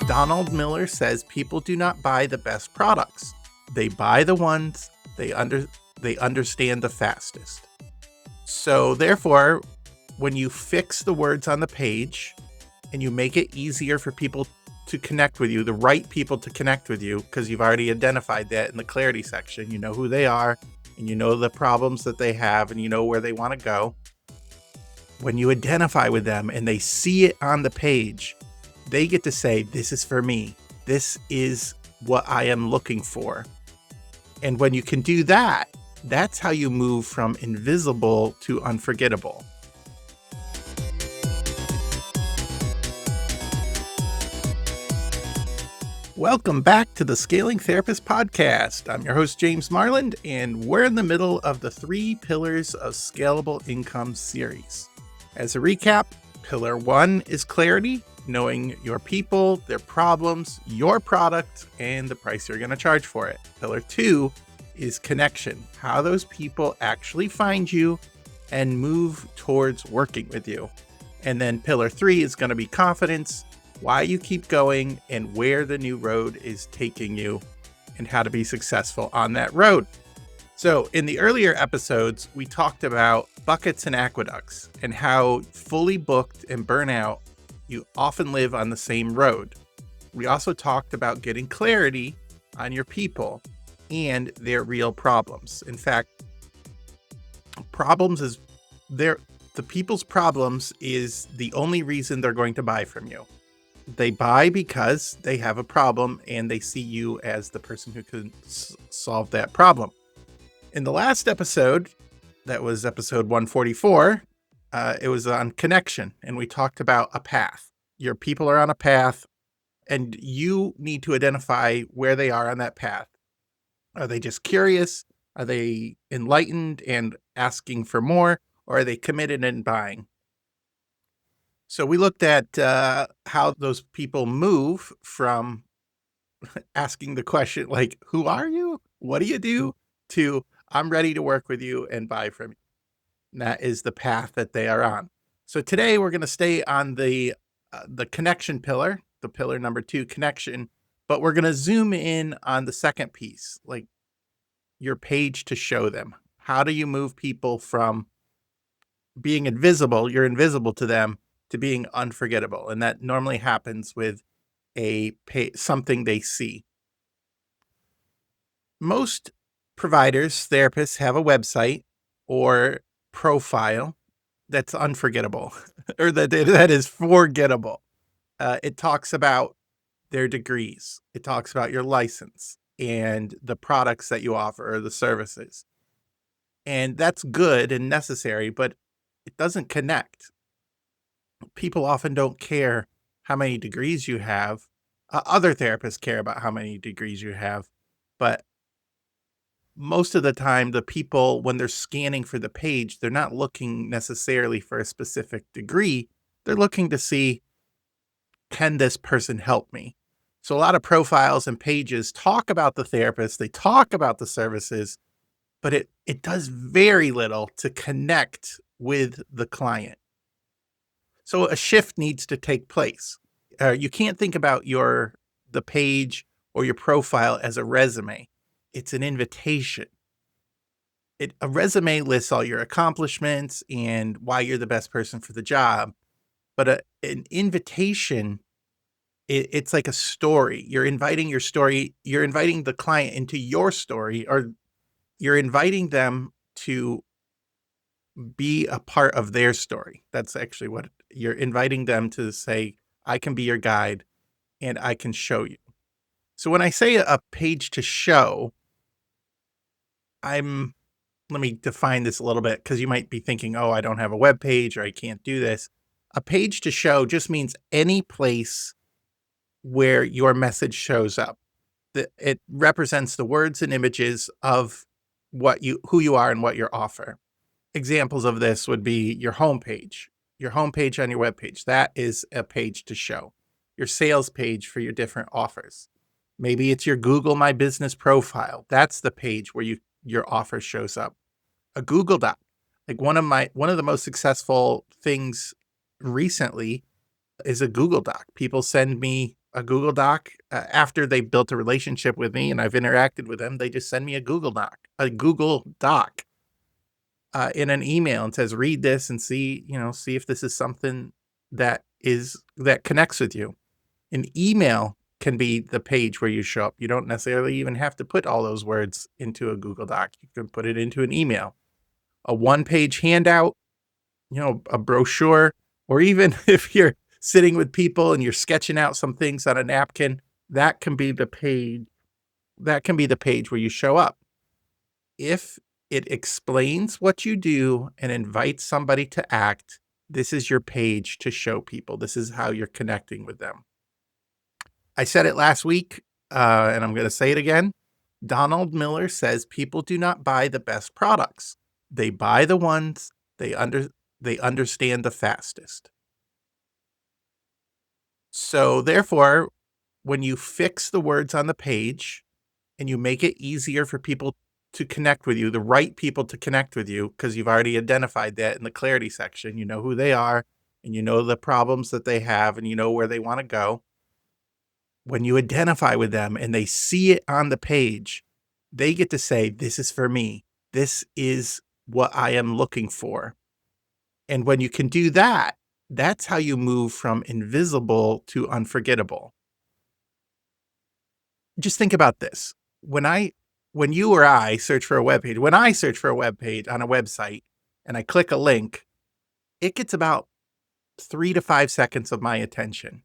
Donald Miller says people do not buy the best products. They buy the ones they understand the fastest. So therefore, when you fix the words on the page and you make it easier for people to connect with you, the right people to connect with you, because you've already identified that in the clarity section, you know who they are and you know the problems that they have and you know where they want to go. When you identify with them and they see it on the page, they get to say, this is for me. This is what I am looking for. And when you can do that, that's how you move from invisible to unforgettable. Welcome back to the Scaling Therapist Podcast. I'm your host, James Marland, and we're in the middle of the 3 Pillars of Scalable Income series. As a recap, Pillar 1 is clarity, knowing your people, their problems, your product, and the price you're going to charge for it. Pillar 2 is connection, how those people actually find you and move towards working with you. And then Pillar 3 is going to be confidence, why you keep going and where the new road is taking you and how to be successful on that road. So in the earlier episodes, we talked about buckets and aqueducts and how fully booked and burnout, you often live on the same road. We also talked about getting clarity on your people and their real problems. In fact, the people's problems is the only reason they're going to buy from you. They buy because they have a problem and they see you as the person who can solve that problem. In the last episode, that was episode 144, it was on connection, and we talked about a path. Your people are on a path, and you need to identify where they are on that path. Are they just curious? Are they enlightened and asking for more? Or are they committed and buying? So we looked at how those people move from asking the question, like, who are you? What do you do? To I'm ready to work with you and buy from you. And that is the path that they are on. So today we're going to stay on the connection pillar, the pillar number 2, connection, but we're going to zoom in on the second piece, like your page to show them. How do you move people from being invisible, you're invisible to them, to being unforgettable? And that normally happens with something they see. Most providers, therapists have a website or profile that's unforgettable or that is forgettable. It talks about their degrees. It talks about your license and the products that you offer or the services. And that's good and necessary, but it doesn't connect. People often don't care how many degrees you have. Other therapists care about how many degrees you have, but most of the time, the people, when they're scanning for the page, they're not looking necessarily for a specific degree. They're looking to see, can this person help me? So a lot of profiles and pages talk about the therapist, they talk about the services, but it does very little to connect with the client. So a shift needs to take place. You can't think about the page or your profile as a resume. It's an invitation. A resume lists all your accomplishments and why you're the best person for the job. But an invitation, it's like a story. You're inviting your story. You're inviting the client into your story, or you're inviting them to be a part of their story. That's actually what you're inviting them to say, I can be your guide and I can show you. So when I say a page to show, let me define this a little bit, because you might be thinking, oh, I don't have a web page or I can't do this. A page to show just means any place where your message shows up. It represents the words and images of who you are and what you offer. Examples of this would be your homepage on your webpage. That is a page to show. Your sales page for your different offers. Maybe it's your Google My Business profile. That's the page where your offer shows up. A Google Doc. Like one of the most successful things recently is a Google Doc. People send me a Google Doc. After they built a relationship with me and I've interacted with them, they just send me a Google Doc in an email and says, "Read this and see if this is something that connects with you." An email can be the page where you show up. You don't necessarily even have to put all those words into a Google Doc. You can put it into an email. A one-page handout, a brochure, or even if you're sitting with people and you're sketching out some things on a napkin, that can be the page. That can be the page where you show up. If it explains what you do and invites somebody to act, this is your page to show people. This is how you're connecting with them. I said it last week, and I'm going to say it again. Donald Miller says people do not buy the best products. They buy the ones they understand the fastest. So therefore, when you fix the words on the page and you make it easier for people to connect with you, the right people to connect with you, because you've already identified that in the clarity section, you know who they are and you know the problems that they have and you know where they want to go. When you identify with them and they see it on the page, they get to say, "This is for me. This is what I am looking for." And when you can do that, that's how you move from invisible to unforgettable. Just think about this. When you or I search for a web page, when I search for a web page on a website and I click a link, it gets about 3 to 5 seconds of my attention.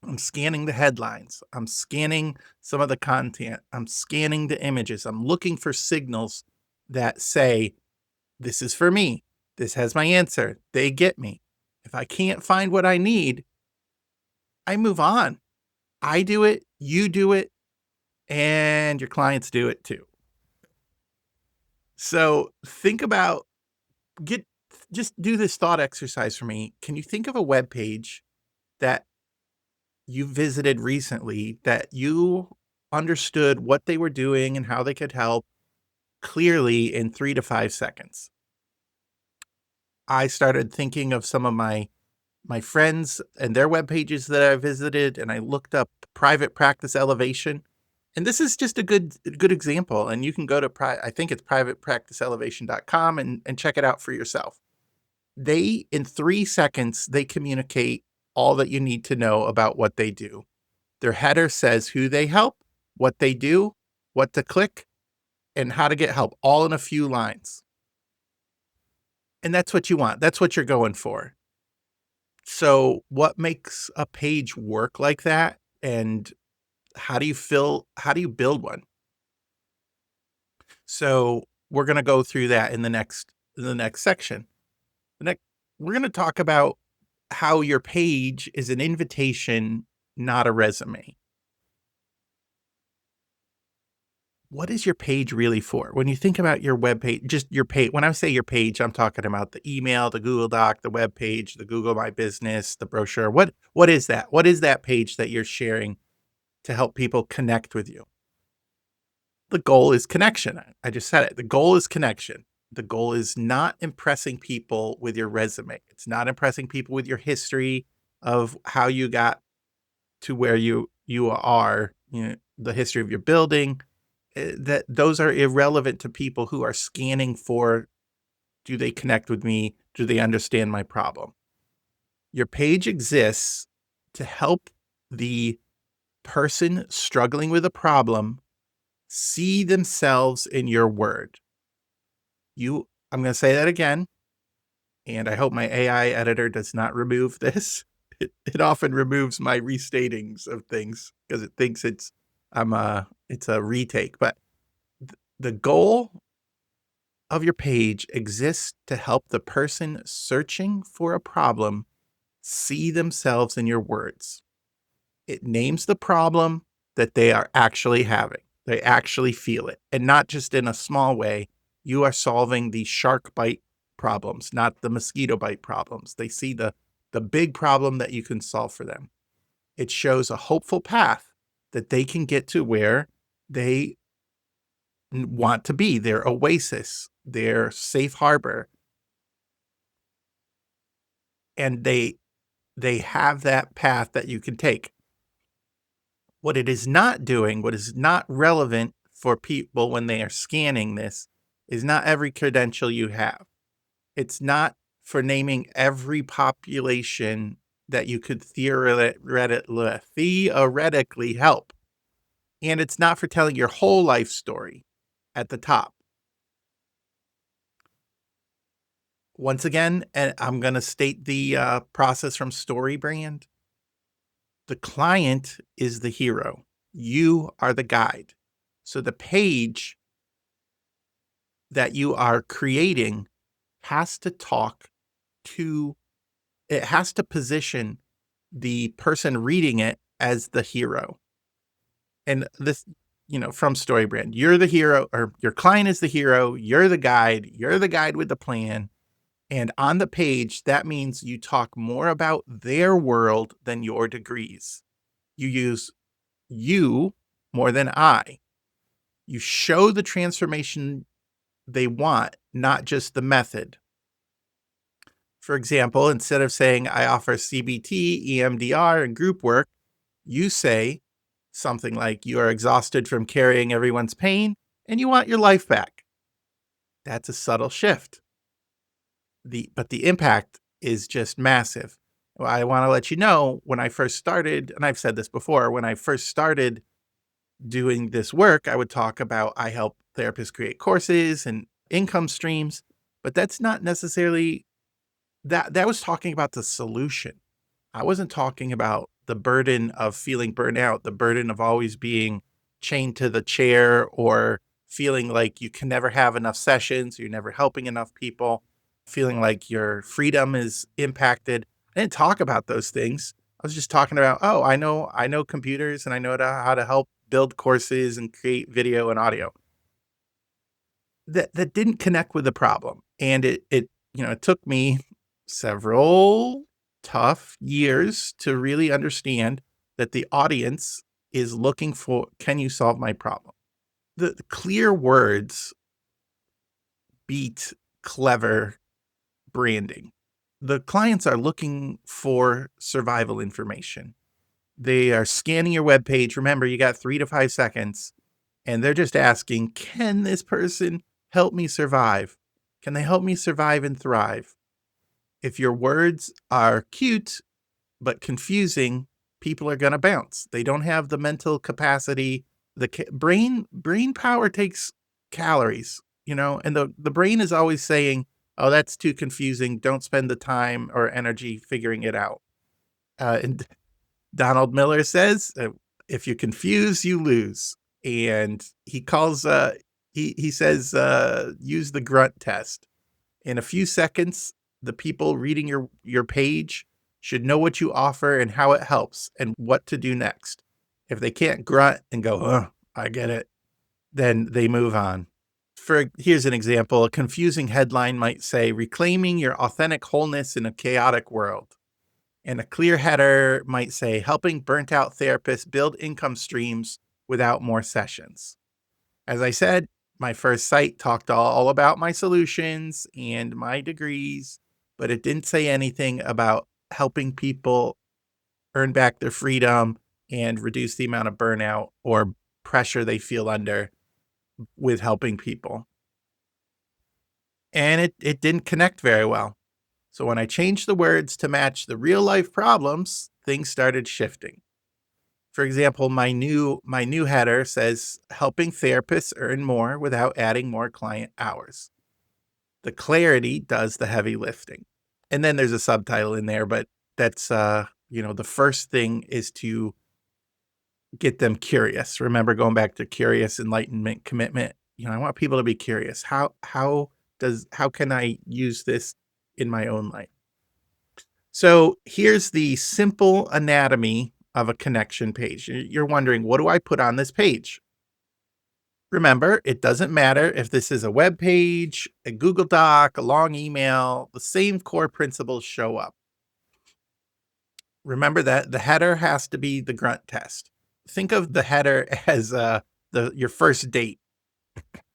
I'm scanning the headlines. I'm scanning some of the content. I'm scanning the images. I'm looking for signals that say, "This is for me. This has my answer. They get me." If I can't find what I need, I move on. I do it, you do it, and your clients do it too. So think about get just do this thought exercise for me. Can you think of a web page that you visited recently that you understood what they were doing and how they could help clearly in 3 to 5 seconds? I started thinking of some of my friends and their web pages that I visited, and I looked up private practice elevation. And this is just a good example. And you can go to I think it's privatepracticeelevation.com and check it out for yourself. They in 3 seconds they communicate all that you need to know about what they do. Their header says who they help, what they do, what to click, and how to get help, all in a few lines. And that's what you want. That's what you're going for. So, what makes a page work like that? And how do you build one? So, we're going to go through that in the next section. The next We're going to talk about how your page is an invitation, not a resume. What is your page really for? When you think about your web page, just your page, when I say your page, I'm talking about the email, the Google Doc, the web page, the Google My Business, the brochure. What is that? What is that page that you're sharing to help people connect with you? The goal is connection. I just said it. The goal is connection. The goal is not impressing people with your resume. It's not impressing people with your history of how you got to where you are, the history of your building. That those are irrelevant to people who are scanning for, do they connect with me? Do they understand my problem? Your page exists to help the person struggling with a problem see themselves in your word. I'm going to say that again, and I hope my AI editor does not remove this. It often removes my restatings of things because it thinks it's a retake. But the goal of your page exists to help the person searching for a problem see themselves in your words. It names the problem that they are actually having. They actually feel it, and not just in a small way. You are solving the shark bite problems, not the mosquito bite problems. They see the big problem that you can solve for them. It shows a hopeful path that they can get to where they want to be, their oasis, their safe harbor, and they have that path that you can take. What it is not doing, what is not relevant for people when they are scanning this, is not every credential you have. It's not for naming every population that you could theoretically help. And it's not for telling your whole life story at the top. Once again, and I'm going to state the process from StoryBrand. The client is the hero. You are the guide. So the page that you are creating has to talk to, it has to position the person reading it as the hero. And this, from StoryBrand, you're the hero, or your client is the hero. You're the guide with the plan. And on the page, that means you talk more about their world than your degrees. You use you more than I. You show the transformation they want, not just the method. For example, instead of saying, I offer CBT, EMDR, and group work, you say something like, you are exhausted from carrying everyone's pain and you want your life back. That's a subtle shift. But the impact is just massive. Well, I want to let you know, when I first started, and I've said this before, when I first started doing this work, I would talk about I help therapists create courses and income streams, but that's not necessarily that was talking about the solution. I wasn't talking about the burden of feeling burnt out, the burden of always being chained to the chair or feeling like you can never have enough sessions, you're never helping enough people, feeling like your freedom is impacted. I didn't talk about those things. I was just talking about, oh, I know computers and I know how to help build courses and create video and audio. That didn't connect with the problem. And it took me several tough years to really understand that the audience is looking for, can you solve my problem? The clear words beat clever branding. The clients are looking for survival information. They are scanning your webpage. Remember, you got 3 to 5 seconds, and they're just asking, can this person help me survive? Can they help me survive and thrive? If your words are cute but confusing, people are going to bounce. They don't have the mental capacity. The brain power takes calories, and the brain is always saying, "Oh, that's too confusing. Don't spend the time or energy figuring it out." And Donald Miller says, "If you confuse, you lose." And he calls he says, use the grunt test. In a few seconds, the people reading your page should know what you offer and how it helps and what to do next. If they can't grunt and go, "Oh, I get it," then they move on. Here's an example. A confusing headline might say, "Reclaiming your authentic wholeness in a chaotic world." And a clear header might say, "Helping burnt out therapists build income streams without more sessions." As I said, my first site talked all about my solutions and my degrees, but it didn't say anything about helping people earn back their freedom and reduce the amount of burnout or pressure they feel under with helping people. And it didn't connect very well. So when I changed the words to match the real life problems, things started shifting. For example, my new header says, helping therapists earn more without adding more client hours. The clarity does the heavy lifting. And then there's a subtitle in there, but that's the first thing is to get them curious. Remember, going back to curious, enlightenment, commitment. I want people to be curious. How can I use this in my own life? So here's the simple anatomy of a connection page. You're wondering, what do I put on this page? Remember, it doesn't matter if this is a web page, a Google Doc, a long email, the same core principles show up. Remember that the header has to be the grunt test. Think of the header as your first date.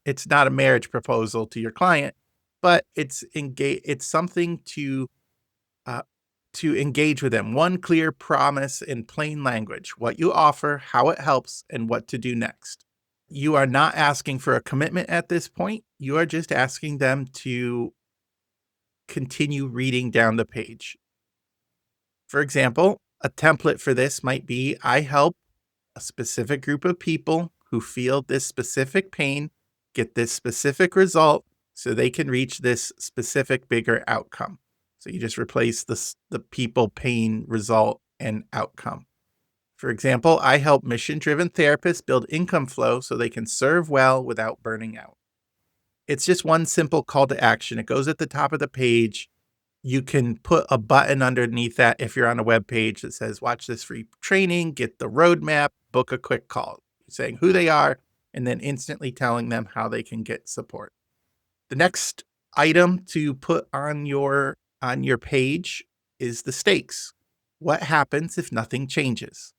It's not a marriage proposal to your client, but it's something to to engage with them. One clear promise in plain language, what you offer, how it helps, and what to do next. You are not asking for a commitment at this point. You are just asking them to continue reading down the page. For example, a template for this might be, I help a specific group of people who feel this specific pain get this specific result so they can reach this specific bigger outcome. So you just replace the people, pain, result, and outcome. For example, I help mission-driven therapists build income flow so they can serve well without burning out. It's just one simple call to action. It goes at the top of the page. You can put a button underneath that if you're on a web page that says, watch this free training, get the roadmap, book a quick call, saying who they are, and then instantly telling them how they can get support. The next item to put on your page is the stakes. What happens if nothing changes?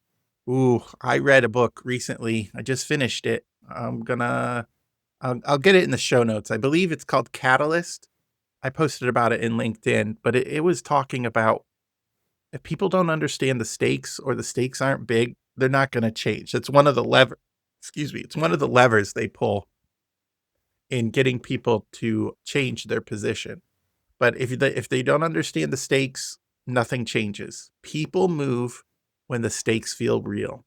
Ooh, I read a book recently. I just finished it. I'll get it in the show notes. I believe it's called Catalyst. I posted about it in LinkedIn, but it was talking about if people don't understand the stakes or the stakes aren't big, they're not going to change. It's one of the it's one of the levers they pull in getting people to change their position. But if they don't understand the stakes, nothing changes. People move when the stakes feel real.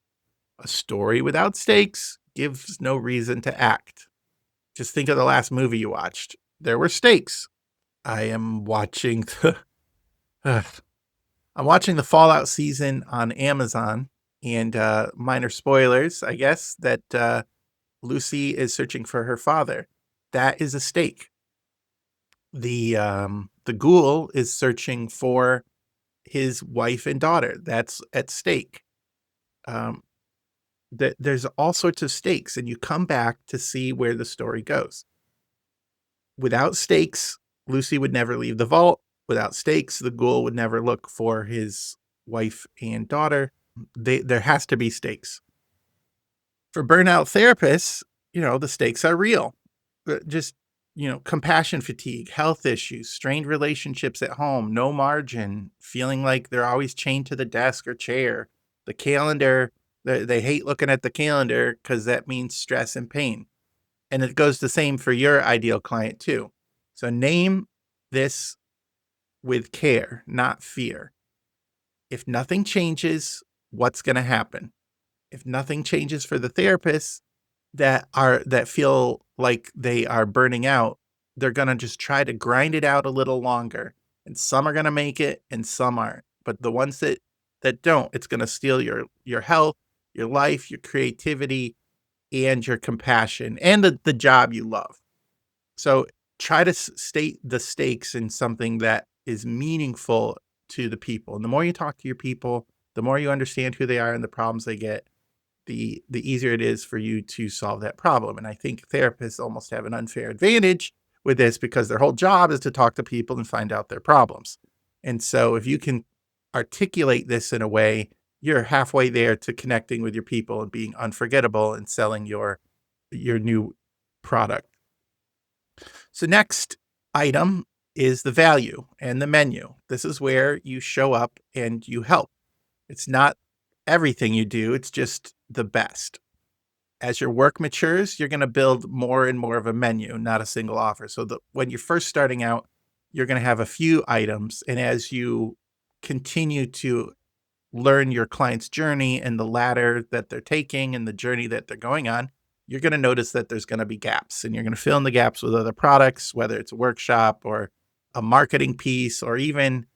A story without stakes gives no reason to act. Just think of the last movie you watched. There were stakes. I am watching I'm watching the Fallout season on Amazon, and minor spoilers, I guess, that Lucy is searching for her father. That is a stake. The ghoul is searching for his wife and daughter. That's at stake. There's all sorts of stakes, and you come back to see where the story goes. Without stakes, Lucy would never leave the vault. Without stakes, the ghoul would never look for his wife and daughter. There has to be stakes. For burnout therapists, the stakes are real. Just, compassion fatigue, health issues, strained relationships at home, no margin, feeling like they're always chained to the desk or chair. The calendar, they hate looking at the calendar because that means stress and pain. And it goes the same for your ideal client too. So name this with care, not fear. If nothing changes, what's going to happen? If nothing changes for the therapists that feel like they are burning out, they're going to just try to grind it out a little longer. And some are going to make it and some aren't. But the ones that don't, it's going to steal your health, your life, your creativity, and your compassion, and the job you love. So try to state the stakes in something that is meaningful to the people. And the more you talk to your people, the more you understand who they are and the problems they get, the easier it is for you to solve that problem. And I think therapists almost have an unfair advantage with this because their whole job is to talk to people and find out their problems. And so if you can articulate this in a way, you're halfway there to connecting with your people and being unforgettable and selling your new product. So next item is the value and the menu. This is where you show up and you help. It's not everything you do, it's just the best. As your work matures, you're going to build more and more of a menu, not a single offer. So when you're first starting out, you're going to have a few items. And as you continue to learn your client's journey and the ladder that they're taking and the journey that they're going on, you're going to notice that there's going to be gaps, and you're going to fill in the gaps with other products, whether it's a workshop or a marketing piece, or even,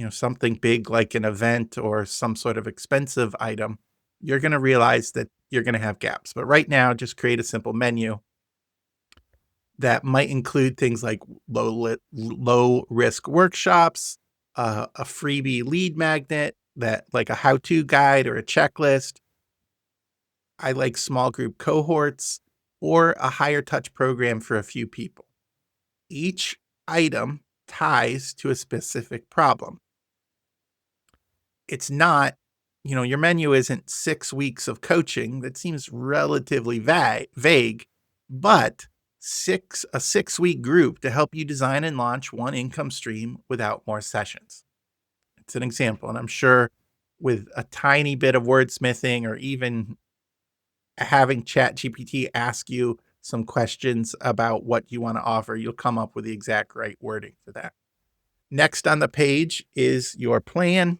something big like an event or some sort of expensive item. You're going to realize that you're going to have gaps. But right now, just create a simple menu that might include things like low risk workshops, a freebie lead magnet, that like a how-to guide or a checklist. I like small group cohorts, or a higher touch program for a few people. Each item ties to a specific problem. It's not, your menu isn't 6 weeks of coaching. That seems relatively vague, but a 6-week group to help you design and launch one income stream without more sessions. It's an example. And I'm sure with a tiny bit of wordsmithing or even having ChatGPT ask you some questions about what you want to offer, you'll come up with the exact right wording for that. Next on the page is your plan.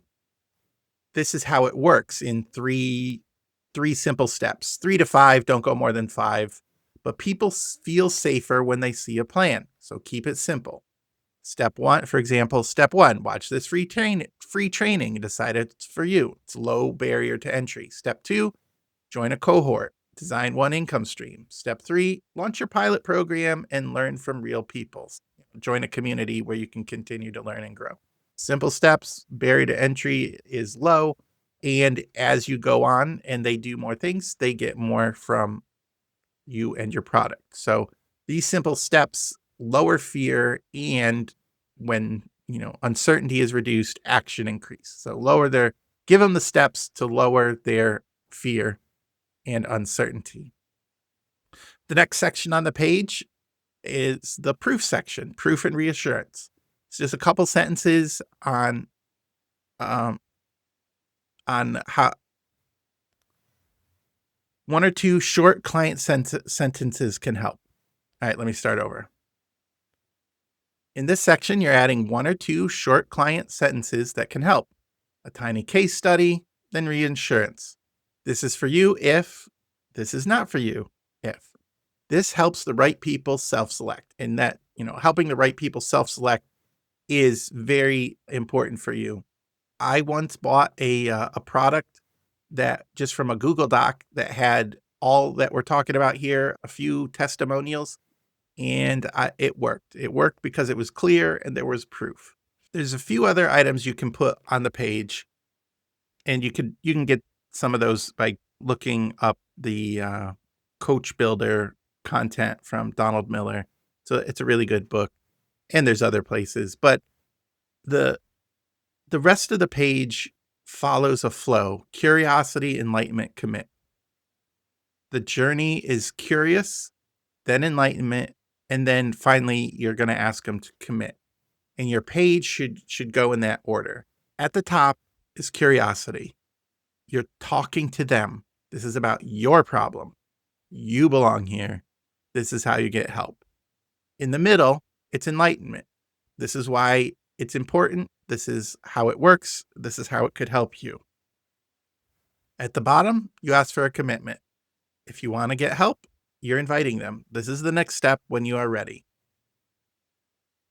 This is how it works in three simple steps. 3 to 5, don't go more than 5. But people feel safer when they see a plan. So keep it simple. Step 1, for example, step 1, watch this free training and decide it's for you. It's low barrier to entry. Step 2, join a cohort. Design one income stream. Step 3, launch your pilot program and learn from real people. Join a community where you can continue to learn and grow. Simple steps, barrier to entry is low. And as you go on and they do more things, they get more from you and your product. So these simple steps lower fear, and when uncertainty is reduced, action increase. So give them the steps to lower their fear and uncertainty. The next section on the page is the proof section, proof and reassurance. It's just a couple sentences on how one or two short client sentences can help. All right, let me start over. In this section, you're adding 1 or 2 short client sentences that can help. A tiny case study, then reassurance. This is for you if, this is not for you if. This helps the right people self-select, and that, helping the right people self-select is very important for you. I once bought a product that just from a Google Doc that had all that we're talking about here, a few testimonials, and it worked. It worked because it was clear and there was proof. There's a few other items you can put on the page, and you can get some of those by looking up the Coach Builder content from Donald Miller. So it's a really good book, and there's other places, but the rest of the page follows a flow: curiosity, enlightenment, commit. The journey is curious, then enlightenment, and then finally you're going to ask them to commit. And your page should go in that order. At the top is curiosity. You're talking to them. This is about your problem. You belong here. This is how you get help. In the middle, it's enlightenment. This is why it's important. This is how it works. This is how it could help you. At the bottom, you ask for a commitment. If you want to get help, you're inviting them. This is the next step when you are ready.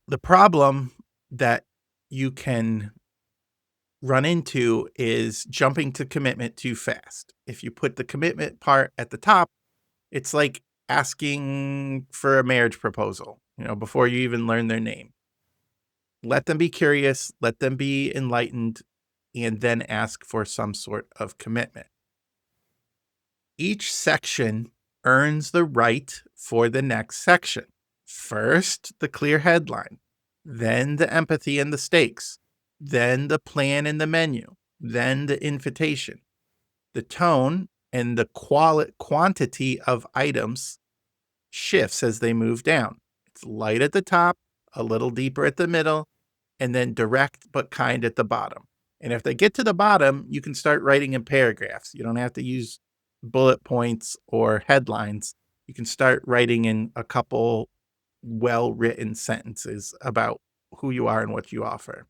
The problem that you can run into is jumping to commitment too fast. If you put the commitment part at the top, it's like asking for a marriage proposal, before you even learn their name. Let them be curious, let them be enlightened, and then ask for some sort of commitment. Each section earns the right for the next section. First, the clear headline, then the empathy and the stakes, then the plan and the menu, then the invitation. The tone and the quantity of items shifts as they move down. It's light at the top, a little deeper at the middle, and then direct but kind at the bottom. And if they get to the bottom, you can start writing in paragraphs. You don't have to use bullet points or headlines. You can start writing in a couple well-written sentences about who you are and what you offer.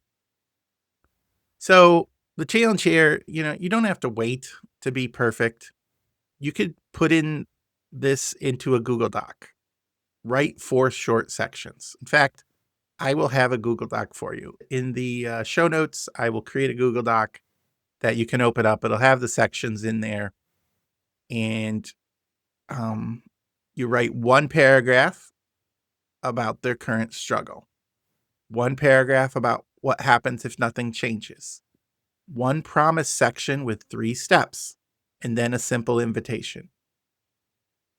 So the challenge here, you don't have to wait to be perfect. You could put in this into a Google Doc. Write 4 short sections. In fact, I will have a Google Doc for you. In the show notes, I will create a Google Doc that you can open up. It'll have the sections in there. And you write 1 paragraph about their current struggle, 1 paragraph about what happens if nothing changes, 1 promise section with 3 steps, and then a simple invitation.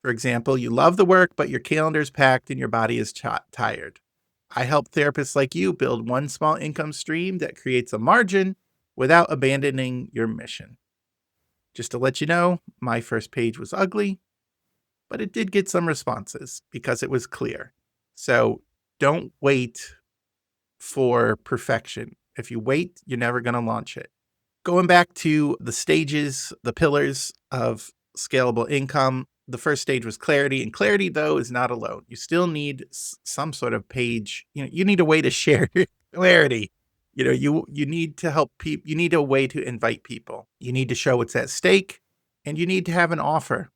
For example, you love the work, but your calendar's packed and your body is tired. I help therapists like you build 1 small income stream that creates a margin without abandoning your mission. Just to let you know, my first page was ugly, but it did get some responses because it was clear. So don't wait for perfection. If you wait, you're never going to launch it. Going back to the stages, the pillars of scalable income, the first stage was clarity. And clarity, though, is not alone. You still need some sort of page. You need a way to share clarity. You need to help people. You need a way to invite people. You need to show what's at stake, and you need to have an offer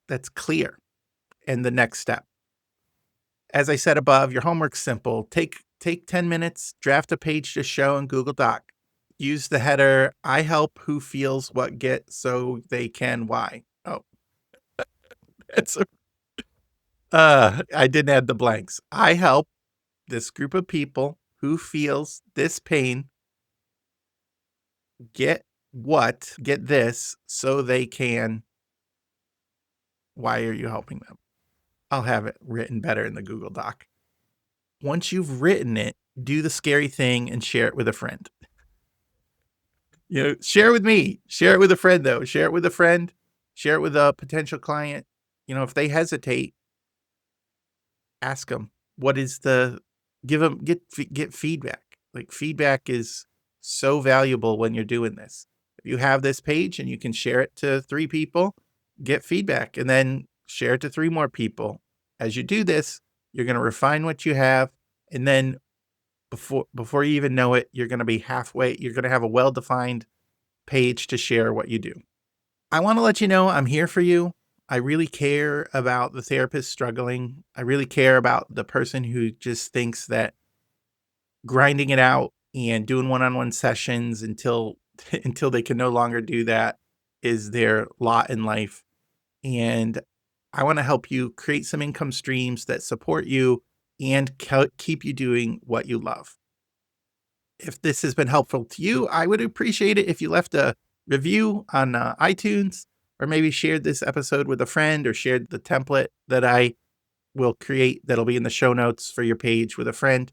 that's clear. And the next step, as I said above, your homework's simple. Take 10 minutes, draft a page to show in Google Doc. Use the header, I help who feels what get so they can why. Oh, that's I didn't add the blanks. I help this group of people who feels this pain get this so they can. Why are you helping them? I'll have it written better in the Google Doc. Once you've written it, do the scary thing and share it with a friend. Share it with me. Share it with a friend, though. Share it with a friend. Share it with a potential client. If they hesitate, ask them, get feedback. Like, feedback is so valuable when you're doing this. If you have this page and you can share it to 3 people, get feedback and then share it to 3 more people. As you do this, you're going to refine what you have. And then before you even know it, you're going to be halfway. You're going to have a well-defined page to share what you do. I want to let you know I'm here for you. I really care about the therapist struggling. I really care about the person who just thinks that grinding it out and doing one-on-one sessions until they can no longer do that is their lot in life. And I want to help you create some income streams that support you and keep you doing what you love. If this has been helpful to you, I would appreciate it if you left a review on iTunes, or maybe shared this episode with a friend, or shared the template that I will create that'll be in the show notes for your page with a friend.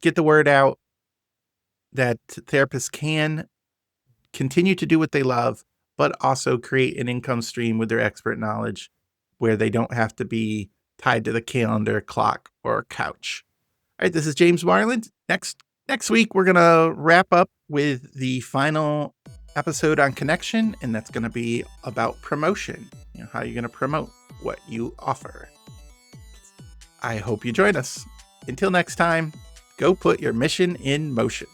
Get the word out that therapists can continue to do what they love, but also create an income stream with their expert knowledge where they don't have to be tied to the calendar, clock, or couch. All right, this is James Marland. Next week, we're going to wrap up with the final episode on connection, and that's going to be about promotion. How you're going to promote what you offer. I hope you join us. Until next time, go put your mission in motion.